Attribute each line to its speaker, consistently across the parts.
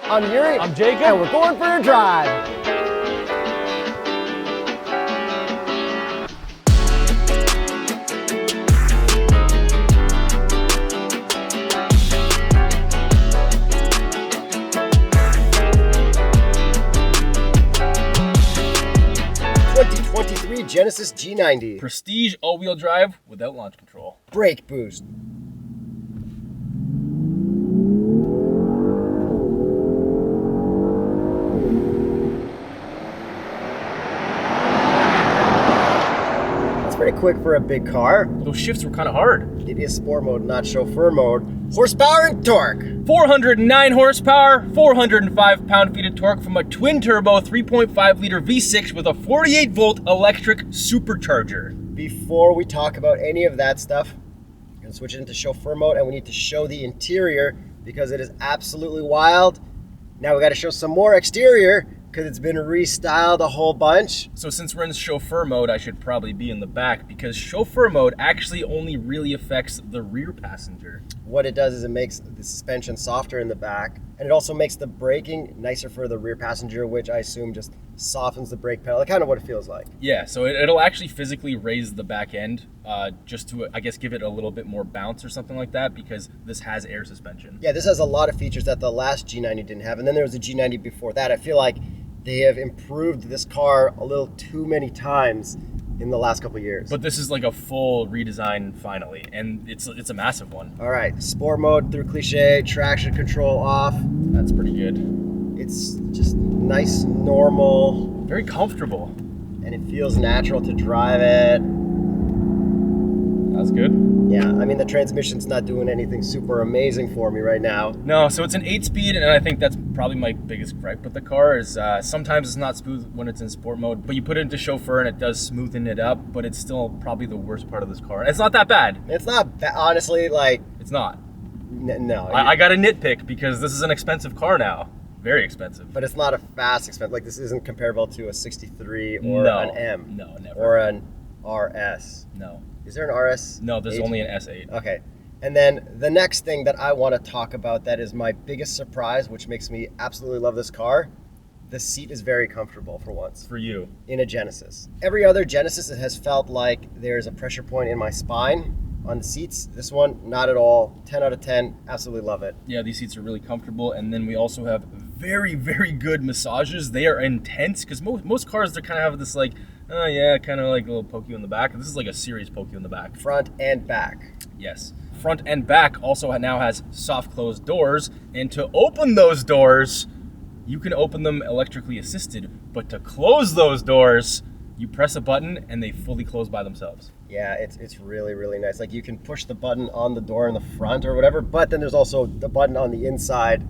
Speaker 1: I'm Yuri.
Speaker 2: I'm Jacob.
Speaker 1: And we're going for a drive. Genesis G90.
Speaker 2: Prestige all-wheel drive without launch control.
Speaker 1: Brake boost. That's pretty quick for a big car.
Speaker 2: Those shifts were kind of hard.
Speaker 1: It is sport mode, not chauffeur mode. Horsepower and torque.
Speaker 2: 409 horsepower, 405 pound-feet of torque from a twin-turbo 3.5-liter V6 with a 48-volt electric supercharger.
Speaker 1: Before we talk about any of that stuff, we're going to switch it into chauffeur mode, and we need to show the interior because it is absolutely wild. Now we got to show some more exterior because it's been restyled a whole bunch.
Speaker 2: So since we're in chauffeur mode, I should probably be in the back because chauffeur mode actually only really affects the rear passenger.
Speaker 1: What it does is it makes the suspension softer in the back, and it also makes the braking nicer for the rear passenger, which I assume just softens the brake pedal. Kind of what it feels like.
Speaker 2: Yeah, so it'll actually physically raise the back end just to, I guess, give it a little bit more bounce or something like that because this has air suspension.
Speaker 1: Yeah, this has a lot of features that the last G90 didn't have, and then there was a G90 before that. I feel like they have improved this car a little too many times in the last couple of years.
Speaker 2: But this is like a full redesign finally, and it's a massive one.
Speaker 1: All right, sport mode through cliche, traction control off.
Speaker 2: That's pretty good.
Speaker 1: It's just nice, normal.
Speaker 2: Very comfortable.
Speaker 1: And it feels natural to drive it.
Speaker 2: That's good.
Speaker 1: Yeah, I mean the transmission's not doing anything super amazing for me right now.
Speaker 2: No, so it's an 8-speed, and I think that's probably my biggest gripe with the car is sometimes it's not smooth when it's in sport mode, but you put it into chauffeur and it does smoothen it up, but it's still probably the worst part of this car. It's not that bad.
Speaker 1: It's not, honestly, like...
Speaker 2: It's not.
Speaker 1: No.
Speaker 2: I got to nitpick because this is an expensive car now. Very expensive.
Speaker 1: But it's not a fast expensive. Like this isn't comparable to a 63 or an M.
Speaker 2: No, never.
Speaker 1: Or an RS.
Speaker 2: No.
Speaker 1: Is there an RS?
Speaker 2: No, there's only an S8.
Speaker 1: Okay. And then the next thing that I want to talk about that is my biggest surprise, which makes me absolutely love this car. The seat is very comfortable for once.
Speaker 2: For you.
Speaker 1: In a Genesis. Every other Genesis, it has felt like there's a pressure point in my spine on the seats. This one, not at all. 10 out of 10. Absolutely love it.
Speaker 2: Yeah, these seats are really comfortable. And then we also have very, very good massages. They are intense because most cars, they kind of have this like, oh yeah, kind of like a little poke you in the back. This is like a serious poke you in the back.
Speaker 1: Front and back.
Speaker 2: Yes. Front and back also now has soft closed doors. And to open those doors, you can open them electrically assisted. But to close those doors, you press a button and they fully close by themselves.
Speaker 1: Yeah, it's really, really nice. Like you can push the button on the door in the front or whatever, but then there's also the button on the inside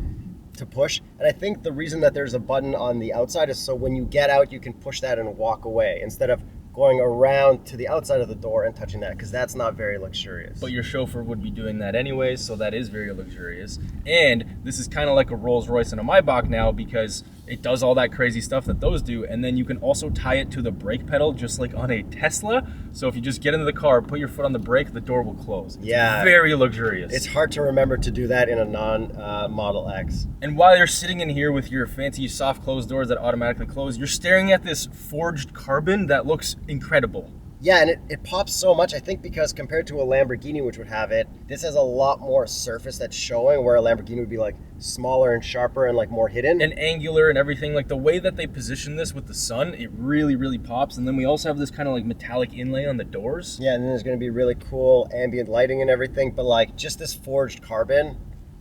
Speaker 1: to push. And I think the reason that there's a button on the outside is so when you get out, you can push that and walk away instead of going around to the outside of the door and touching that, because that's not very luxurious.
Speaker 2: But your chauffeur would be doing that anyways, so that is very luxurious. And this is kind of like a Rolls-Royce and a Maybach now because it does all that crazy stuff that those do, and then you can also tie it to the brake pedal just like on a Tesla. So if you just get into the car, put your foot on the brake, the door will close. It's very luxurious.
Speaker 1: It's hard to remember to do that in a non-Model X.
Speaker 2: And while you're sitting in here with your fancy soft closed doors that automatically close, you're staring at this forged carbon that looks incredible.
Speaker 1: Yeah, and it pops so much, I think, because compared to a Lamborghini, which would have it, this has a lot more surface that's showing, where a Lamborghini would be like smaller and sharper and like more hidden.
Speaker 2: And angular and everything. Like the way that they position this with the sun, it really, really pops. And then we also have this kind of like metallic inlay on the doors.
Speaker 1: Yeah, and then there's going to be really cool ambient lighting and everything, but like just this forged carbon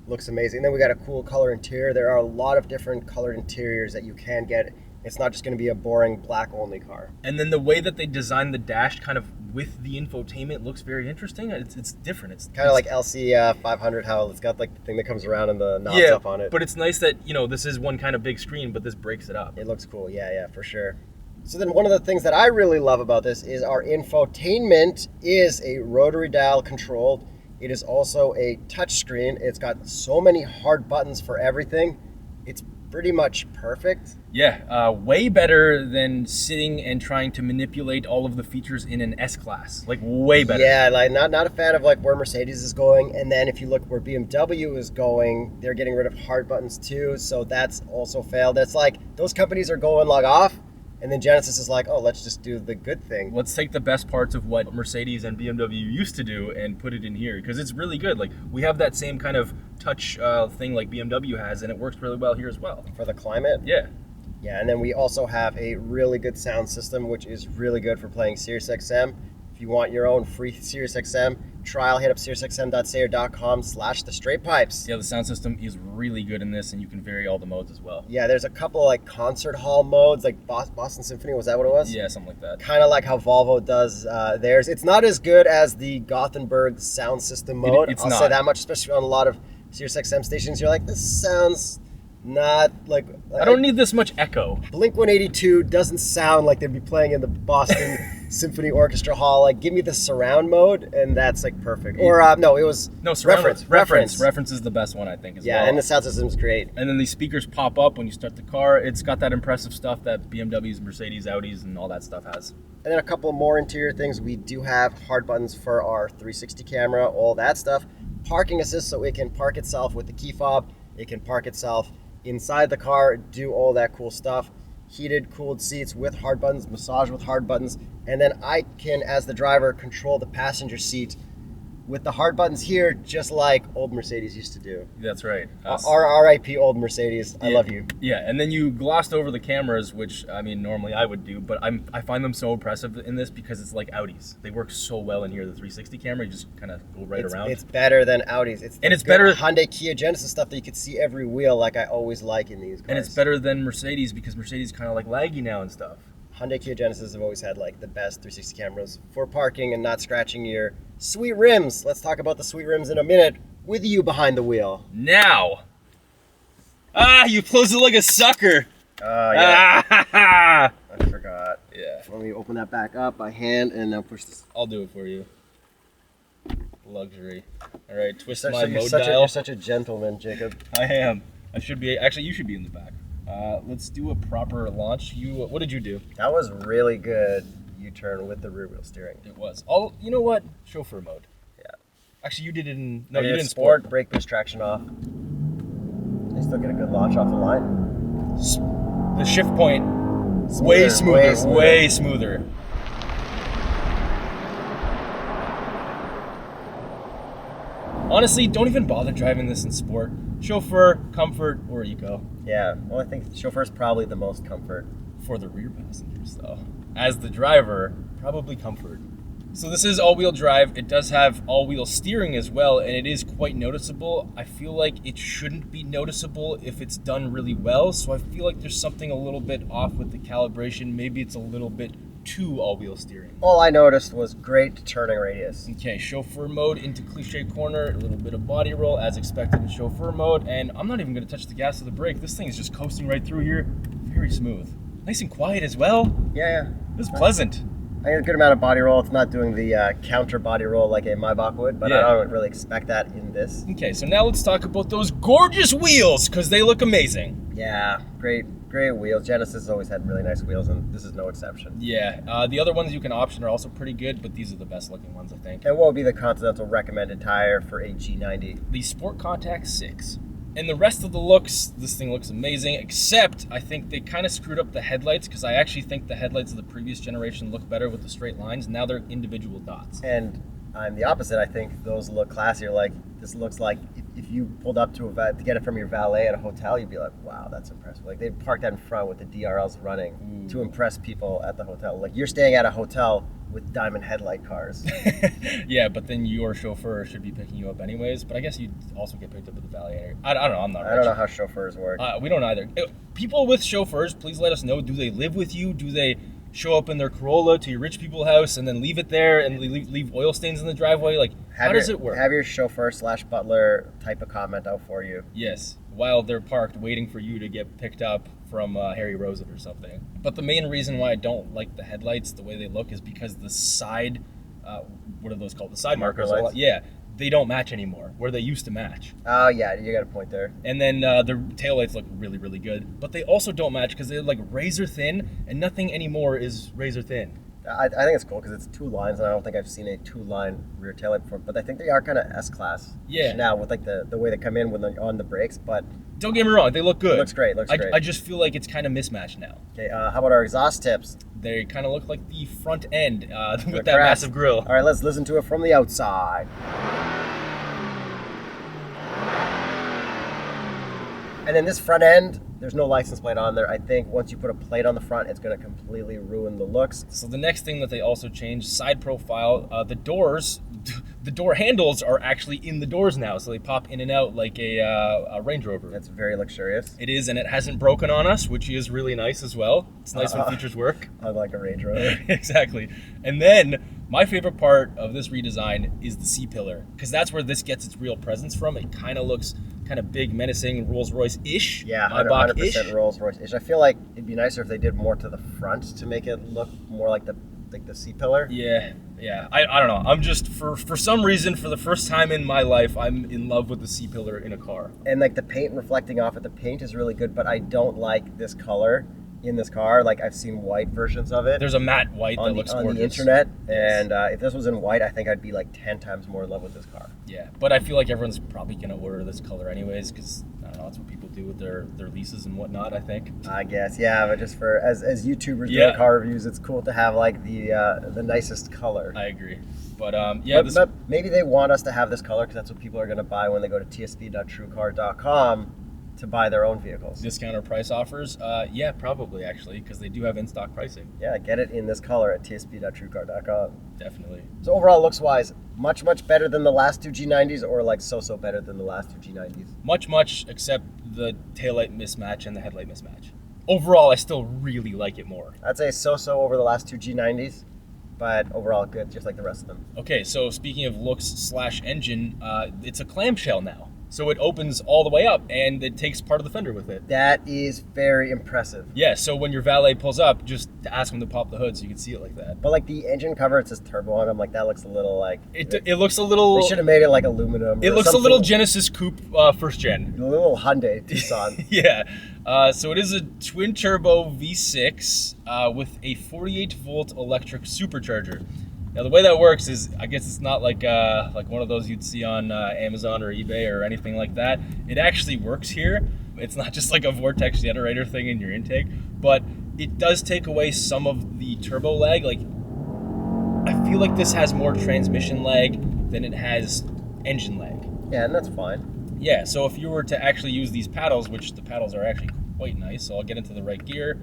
Speaker 1: looks amazing. And then we got a cool color interior. There are a lot of different colored interiors that you can get. It's not just going to be a boring black only car.
Speaker 2: And then the way that they designed the dash kind of with the infotainment looks very interesting. It's different. It's
Speaker 1: kind of like LC 500, how it's got like the thing that comes around and the knobs up on it.
Speaker 2: But it's nice that, you know, this is one kind of big screen, but this breaks it up.
Speaker 1: It looks cool. Yeah, for sure. So then one of the things that I really love about this is our infotainment is a rotary dial controlled. It is also a touch screen. It's got so many hard buttons for everything. It's pretty much perfect.
Speaker 2: Yeah, way better than sitting and trying to manipulate all of the features in an S-Class. Like, way better.
Speaker 1: Yeah, like not a fan of like where Mercedes is going. And then if you look where BMW is going, they're getting rid of hard buttons too. So that's also failed. It's like those companies are going log off. And then Genesis is like, oh, let's just do the good thing.
Speaker 2: Let's take the best parts of what Mercedes and BMW used to do and put it in here, because it's really good. Like, we have that same kind of touch thing like BMW has, and it works really well here as well.
Speaker 1: For the climate?
Speaker 2: Yeah.
Speaker 1: Yeah, and then we also have a really good sound system, which is really good for playing SiriusXM. If you want your own free SiriusXM trial, hit up SiriusXM.sayer.com/TheStraightPipes.
Speaker 2: Yeah, the sound system is really good in this, and you can vary all the modes as well.
Speaker 1: Yeah, there's a couple like concert hall modes, like Boston Symphony, was that what it was?
Speaker 2: Yeah, something like that.
Speaker 1: Kind of like how Volvo does theirs. It's not as good as the Gothenburg sound system mode.
Speaker 2: It's
Speaker 1: I'll
Speaker 2: not.
Speaker 1: say that much, especially on a lot of SiriusXM stations. You're like, this sounds not like...
Speaker 2: I don't need this much echo.
Speaker 1: Blink-182 doesn't sound like they'd be playing in the Boston Symphony Orchestra Hall. Like, give me the surround mode, and that's like perfect. Or no, it was
Speaker 2: surround
Speaker 1: reference.
Speaker 2: Reference is the best one, I think, as well.
Speaker 1: Yeah, and the sound system's great.
Speaker 2: And then these speakers pop up when you start the car. It's got that impressive stuff that BMWs, Mercedes, Audis, and all that stuff has.
Speaker 1: And then a couple more interior things. We do have hard buttons for our 360 camera, all that stuff. Parking assist, so it can park itself with the key fob. It can park itself inside the car, do all that cool stuff. Heated, cooled seats with hard buttons, massage with hard buttons. And then I can, as the driver, control the passenger seat with the hard buttons here, just like old Mercedes used to do.
Speaker 2: That's right.
Speaker 1: RIP old Mercedes. I love you.
Speaker 2: Yeah, and then you glossed over the cameras, which, I mean, normally I would do, but I find them so impressive in this because it's like Audis. They work so well in here. The 360 camera, you just kind of go right around.
Speaker 1: It's better than Audis.
Speaker 2: It's better...
Speaker 1: Hyundai, Kia, Genesis stuff that you could see every wheel, like I always like in these cars.
Speaker 2: And it's better than Mercedes because Mercedes kind of like laggy now and stuff.
Speaker 1: Hyundai, Kia, Genesis have always had like the best 360 cameras for parking and not scratching your sweet rims. Let's talk about the sweet rims in a minute with you behind the wheel.
Speaker 2: Now. You closed it like a sucker.
Speaker 1: Oh, yeah. I forgot.
Speaker 2: Yeah.
Speaker 1: Let me open that back up by hand and then push this.
Speaker 2: I'll do it for you. Luxury. All right, twist
Speaker 1: You're
Speaker 2: my mode
Speaker 1: dial.
Speaker 2: dial.
Speaker 1: You're such a gentleman, Jacob.
Speaker 2: I am. I should be. Actually, you should be in the back. Let's do a proper launch. What did you do?
Speaker 1: That was really good. U-turn with the rear wheel steering.
Speaker 2: It was. You know what? Chauffeur mode. Yeah. Actually, you did it in. No, you did in
Speaker 1: sport. Brake push traction off. They still get a good launch off the line.
Speaker 2: The shift point. Way smoother. Way smoother. Honestly, don't even bother driving this in sport. Chauffeur, comfort, or eco.
Speaker 1: Yeah, well, I think chauffeur is probably the most comfort.
Speaker 2: For the rear passengers, though. As the driver, probably comfort. So this is all-wheel drive. It does have all-wheel steering as well, and it is quite noticeable. I feel like it shouldn't be noticeable if it's done really well, so I feel like there's something a little bit off with the calibration. Maybe it's a little bit too all-wheel steering.
Speaker 1: All I noticed was great turning radius.
Speaker 2: Okay, chauffeur mode into cliche corner, a little bit of body roll as expected in chauffeur mode, and I'm not even going to touch the gas or the brake. This thing is just coasting right through here. Very smooth. Nice and quiet as well.
Speaker 1: Yeah.
Speaker 2: This is pleasant.
Speaker 1: I get a good amount of body roll. It's not doing the counter body roll like a Maybach would, but I don't really expect that in this.
Speaker 2: Okay, so now let's talk about those gorgeous wheels, because they look amazing.
Speaker 1: Yeah, great wheels. Genesis has always had really nice wheels, and this is no exception.
Speaker 2: Yeah, the other ones you can option are also pretty good, but these are the best looking ones, I think.
Speaker 1: And what would be the Continental recommended tire for a G90?
Speaker 2: The Sport Contact 6. And the rest of the looks, this thing looks amazing, except I think they kind of screwed up the headlights, because I actually think the headlights of the previous generation look better with the straight lines. Now they're individual dots.
Speaker 1: And I'm the opposite. I think those look classier. Like, this looks like if you pulled up to get it from your valet at a hotel, you'd be like, wow, that's impressive. Like, they parked that in front with the DRLs running to impress people at the hotel. Like, you're staying at a hotel with diamond headlight cars.
Speaker 2: Yeah, but then your chauffeur should be picking you up anyways. But I guess you'd also get picked up with the valet. I don't know. I'm not rich.
Speaker 1: I don't know how chauffeurs work.
Speaker 2: We don't either. People with chauffeurs, please let us know. Do they live with you? Do they show up in their Corolla to your rich people house and then leave it there and leave oil stains in the driveway? Like, how does it work?
Speaker 1: Have your chauffeur/butler type a comment out for you.
Speaker 2: Yes, while they're parked waiting for you to get picked up from Harry Rosen or something. But the main reason why I don't like the headlights the way they look is because the side, what are those called? The side markers.
Speaker 1: Lights.
Speaker 2: Yeah, they don't match anymore, where they used to match.
Speaker 1: Oh, yeah, you got a point there.
Speaker 2: And then the taillights look really, really good. But they also don't match because they're like razor thin, and nothing anymore is razor thin.
Speaker 1: I think it's cool because it's 2 lines, and I don't think I've seen a 2-line rear taillight before. But I think they are kind of S-Class now with like the way they come in when they're on the brakes. But
Speaker 2: don't get me wrong, they look good.
Speaker 1: Looks great. Great.
Speaker 2: I just feel like it's kind of mismatched now.
Speaker 1: Okay, how about our exhaust tips?
Speaker 2: They kind of look like the front end with that massive grille.
Speaker 1: All right, let's listen to it from the outside. And then this front end, there's no license plate on there. I think once you put a plate on the front, it's going to completely ruin the looks.
Speaker 2: So the next thing that they also changed, side profile, the door handles are actually in the doors now, so they pop in and out like a Range Rover.
Speaker 1: That's very luxurious.
Speaker 2: It is, and it hasn't broken on us, which is really nice as well. It's nice when features work.
Speaker 1: Unlike a Range Rover.
Speaker 2: Exactly. And then my favorite part of this redesign is the C-pillar, because that's where this gets its real presence from. It kind of looks kind of big, menacing, Rolls-Royce-ish.
Speaker 1: Yeah, 100% Rolls-Royce-ish. I feel like it'd be nicer if they did more to the front to make it look more like the C-pillar.
Speaker 2: Yeah. I don't know. I'm just, for some reason, for the first time in my life, I'm in love with the C-pillar in a car.
Speaker 1: And like the paint reflecting off it, the paint is really good, but I don't like this color in this car. Like I've seen white versions of it.
Speaker 2: There's a matte white that looks gorgeous
Speaker 1: on the internet, and if this was in white, I think I'd be like 10 times more in love with this car.
Speaker 2: Yeah, but I feel like everyone's probably gonna order this color anyways, because I don't know, that's what people do with their leases and whatnot. I think.
Speaker 1: I guess, yeah, but just for as YouTubers doing car reviews, it's cool to have like the nicest color.
Speaker 2: I agree, but
Speaker 1: but maybe they want us to have this color because that's what people are gonna buy when they go to tsp.truecar.com. to buy their own vehicles.
Speaker 2: Discounter price offers? Yeah, probably actually, because they do have in-stock pricing.
Speaker 1: Yeah, get it in this color at tsp.truecar.com.
Speaker 2: Definitely.
Speaker 1: So overall, looks-wise, much better than the last 2 G90s, or like so better than the last 2 G90s?
Speaker 2: Much, except the taillight mismatch and the headlight mismatch. Overall, I still really like it more.
Speaker 1: I'd say so over the last 2 G90s, but overall good, just like the rest of them.
Speaker 2: Okay, so speaking of looks/engine, it's a clamshell now. So it opens all the way up, and it takes part of the fender with it.
Speaker 1: That is very impressive.
Speaker 2: Yeah, so when your valet pulls up, just ask him to pop the hood so you can see it like that.
Speaker 1: But like the engine cover, it says turbo on them. Like that looks a little like...
Speaker 2: It looks a little...
Speaker 1: They should have made it like aluminum.
Speaker 2: It looks a little Genesis Coupe first gen.
Speaker 1: A little Hyundai Tucson.
Speaker 2: Yeah. So it is a twin turbo V6 with a 48-volt electric supercharger. Now the way that works is, I guess it's not like one of those you'd see on Amazon or eBay or anything like that. It actually works here. It's not just like a vortex generator thing in your intake, but it does take away some of the turbo lag. Like, I feel like this has more transmission lag than it has engine lag.
Speaker 1: Yeah, and that's fine.
Speaker 2: Yeah, so if you were to actually use these paddles, which the paddles are actually quite nice, so I'll get into the right gear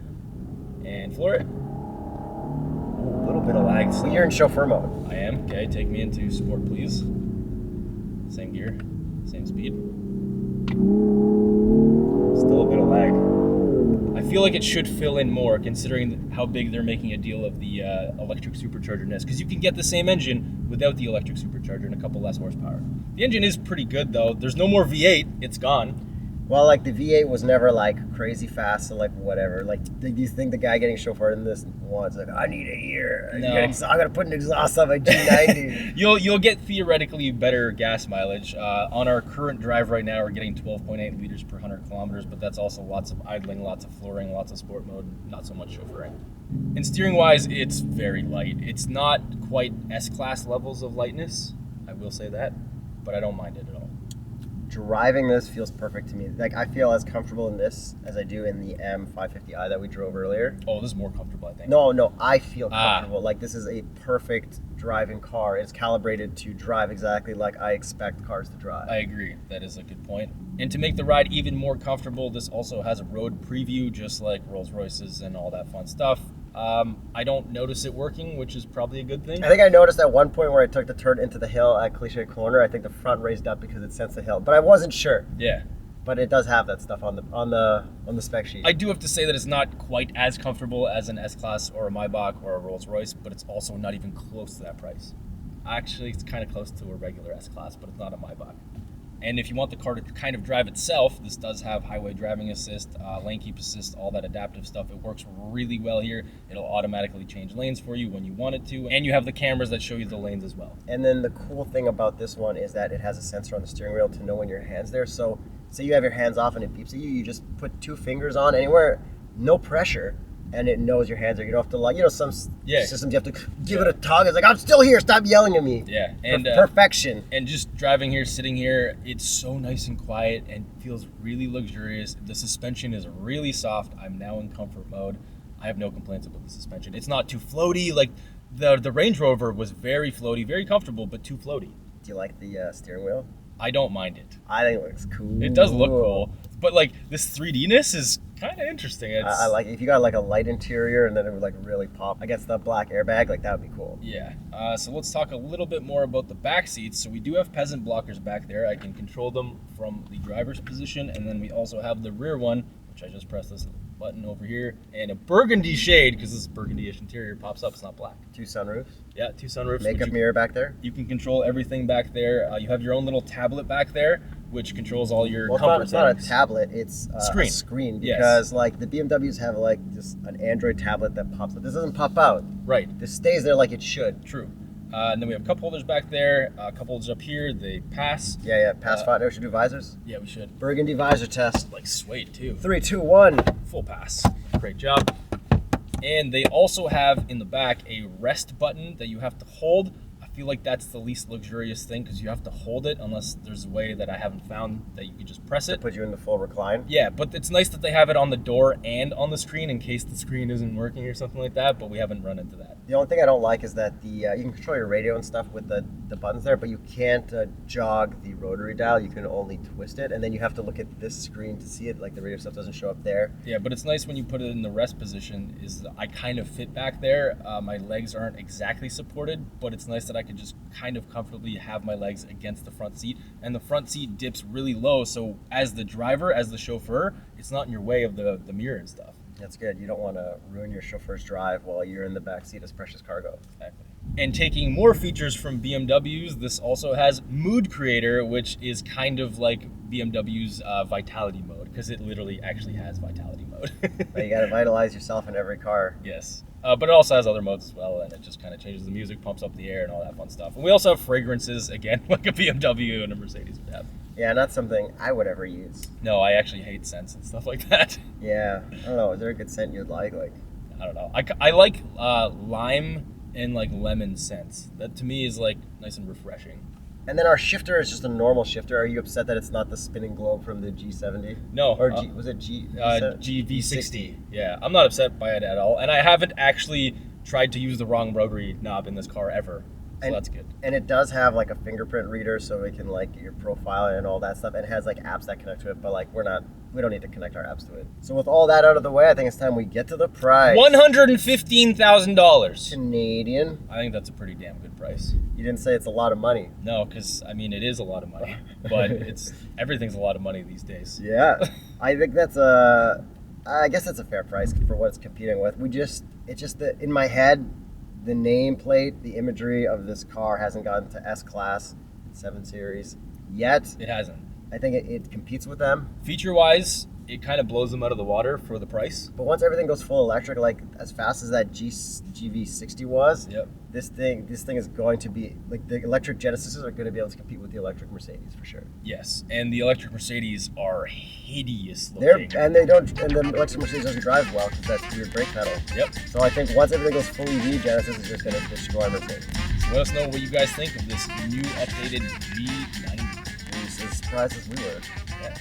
Speaker 2: and floor it. A little bit of lag.
Speaker 1: Well, you're in chauffeur mode.
Speaker 2: I am. Okay, take me into sport, please. Same gear, same speed. Still a bit of lag. I feel like it should fill in more, considering how big they're making a deal of the electric supercharger nest, because you can get the same engine without the electric supercharger and a couple less horsepower. The engine is pretty good, though. There's no more V8. It's gone.
Speaker 1: Well, like the V8 was never like crazy fast, so like whatever. Like, do you think the guy getting chauffeured in this one's like, I need a year.
Speaker 2: No.
Speaker 1: I'm gonna put an exhaust on my G90.
Speaker 2: You'll get theoretically better gas mileage. On our current drive right now, we're getting 12.8 liters per 100 kilometers, but that's also lots of idling, lots of flooring, lots of sport mode, not so much chauffeuring. And steering-wise, it's very light. It's not quite S-Class levels of lightness, I will say that, but I don't mind it at all.
Speaker 1: Driving this feels perfect to me. Like, I feel as comfortable in this as I do in the M550i that we drove earlier.
Speaker 2: Oh, this is more comfortable, I think.
Speaker 1: No, I feel comfortable. Like, this is a perfect driving car. It's calibrated to drive exactly like I expect cars to drive.
Speaker 2: I agree. That is a good point. And to make the ride even more comfortable, this also has a road preview, just like Rolls-Royces and all that fun stuff. I don't notice it working, which is probably a good thing.
Speaker 1: I think I noticed at one point where I took the turn into the hill at Cliche Corner, I think the front raised up because it sensed the hill, but I wasn't sure.
Speaker 2: Yeah.
Speaker 1: But it does have that stuff on the spec sheet.
Speaker 2: I do have to say that it's not quite as comfortable as an S-Class or a Maybach or a Rolls-Royce, but it's also not even close to that price. Actually, it's kind of close to a regular S-Class, but it's not a Maybach. And if you want the car to kind of drive itself, this does have highway driving assist, lane keep assist, all that adaptive stuff. It works really well here. It'll automatically change lanes for you when you want it to. And you have the cameras that show you the lanes as well.
Speaker 1: And then the cool thing about this one is that it has a sensor on the steering wheel to know when your hand's there. So say you have your hands off and it beeps at you, you just put 2 fingers on anywhere, no pressure, and it knows your hands are. You don't have to, like, some systems you have to give it a tug. It's like, I'm still here, stop yelling at me.
Speaker 2: Yeah, and
Speaker 1: perfection.
Speaker 2: And just driving here, sitting here, it's so nice and quiet and feels really luxurious. The suspension is really soft. I'm now in comfort mode. I have no complaints about the suspension. It's not too floaty. Like the Range Rover was very floaty, very comfortable, but too floaty.
Speaker 1: Do you like the steering wheel?
Speaker 2: I don't mind it.
Speaker 1: I think it looks cool.
Speaker 2: It does look cool, but like this 3D-ness is kind of interesting.
Speaker 1: I like it. If you got like a light interior and then it would like really pop against the black airbag, like that would be cool.
Speaker 2: Yeah. So let's talk a little bit more about the back seats. So we do have peasant blockers back there. I can control them from the driver's position, and then we also have the rear one, which I just pressed this button over here, and a burgundy shade, because this burgundy-ish interior pops up. It's not black.
Speaker 1: 2 sunroofs.
Speaker 2: Yeah, 2 sunroofs.
Speaker 1: Makeup mirror back there.
Speaker 2: You can control everything back there. You have your own little tablet back there, which controls all your comfort
Speaker 1: it's not a
Speaker 2: settings.
Speaker 1: tablet, it's a screen. Because like the BMWs have like just an Android tablet that pops up. This doesn't pop out.
Speaker 2: Right.
Speaker 1: This stays there like it should.
Speaker 2: True. And then we have cup holders back there, cup holders up here. They pass.
Speaker 1: Yeah. Pass fine. We should do visors.
Speaker 2: Yeah, we should.
Speaker 1: Burgundy visor test.
Speaker 2: Like suede too.
Speaker 1: 3, 2, 1.
Speaker 2: Full pass. Great job. And they also have in the back a rest button that you have to hold. I feel like that's the least luxurious thing because you have to hold it unless there's a way that I haven't found that you can just press it.
Speaker 1: Put you in the full recline.
Speaker 2: Yeah, but it's nice that they have it on the door and on the screen in case the screen isn't working or something like that, but we haven't run into that.
Speaker 1: The only thing I don't like is that you can control your radio and stuff with the buttons there, but you can't jog the rotary dial. You can only twist it, and then you have to look at this screen to see it. Like the radio stuff doesn't show up there.
Speaker 2: Yeah, but it's nice when you put it in the rest position is that I kind of fit back there. My legs aren't exactly supported, but it's nice that I can just kind of comfortably have my legs against the front seat, and the front seat dips really low, so as the driver, as the chauffeur, it's not in your way of the mirror and stuff.
Speaker 1: That's good. You don't want to ruin your chauffeur's drive while you're in the back seat as precious cargo.
Speaker 2: Exactly. And taking more features from BMWs, this also has Mood Creator, which is kind of like BMW's Vitality Mode, because it literally actually has Vitality Mode.
Speaker 1: You got to vitalize yourself in every car.
Speaker 2: Yes. But it also has other modes as well, and it just kind of changes the music, pumps up the air, and all that fun stuff. And we also have fragrances, again, like a BMW and a Mercedes would have.
Speaker 1: Yeah, not something I would ever use.
Speaker 2: No, I actually hate scents and stuff like that.
Speaker 1: Yeah, I don't know. Is there a good scent you'd like?
Speaker 2: I don't know. I like lime and like lemon scents. That to me is like nice and refreshing.
Speaker 1: And then our shifter is just a normal shifter. Are you upset that it's not the spinning globe from the G70?
Speaker 2: No.
Speaker 1: Or was it
Speaker 2: GV60. Yeah, I'm not upset by it at all. And I haven't actually tried to use the wrong rotary knob in this car ever. So that's good.
Speaker 1: And it does have like a fingerprint reader, so it can like get your profile and all that stuff. And it has like apps that connect to it, but like we don't need to connect our apps to it. So with all that out of the way, I think it's time we get to the price.
Speaker 2: $115,000
Speaker 1: Canadian.
Speaker 2: I think that's a pretty damn good price.
Speaker 1: You didn't say it's a lot of money.
Speaker 2: No, because I mean it is a lot of money, but everything's a lot of money these days.
Speaker 1: Yeah, I think I guess that's a fair price for what it's competing with. It's just that in my head, the nameplate, the imagery of this car hasn't gotten to S-Class 7 Series yet.
Speaker 2: It hasn't.
Speaker 1: I think it competes with them.
Speaker 2: Feature-wise, it kind of blows them out of the water for the price.
Speaker 1: But once everything goes full electric, like as fast as that GV60 was,
Speaker 2: yep.
Speaker 1: This thing is going to be like the electric Genesises are going to be able to compete with the electric Mercedes for sure.
Speaker 2: Yes, and the electric Mercedes are hideous looking.
Speaker 1: And the electric Mercedes doesn't drive well because that's weird brake pedal.
Speaker 2: Yep.
Speaker 1: So I think once everything goes fully EV, Genesis is just going to destroy Mercedes.
Speaker 2: So let us know what you guys think of this new updated G90.
Speaker 1: We're as surprised as we were.
Speaker 2: Yeah.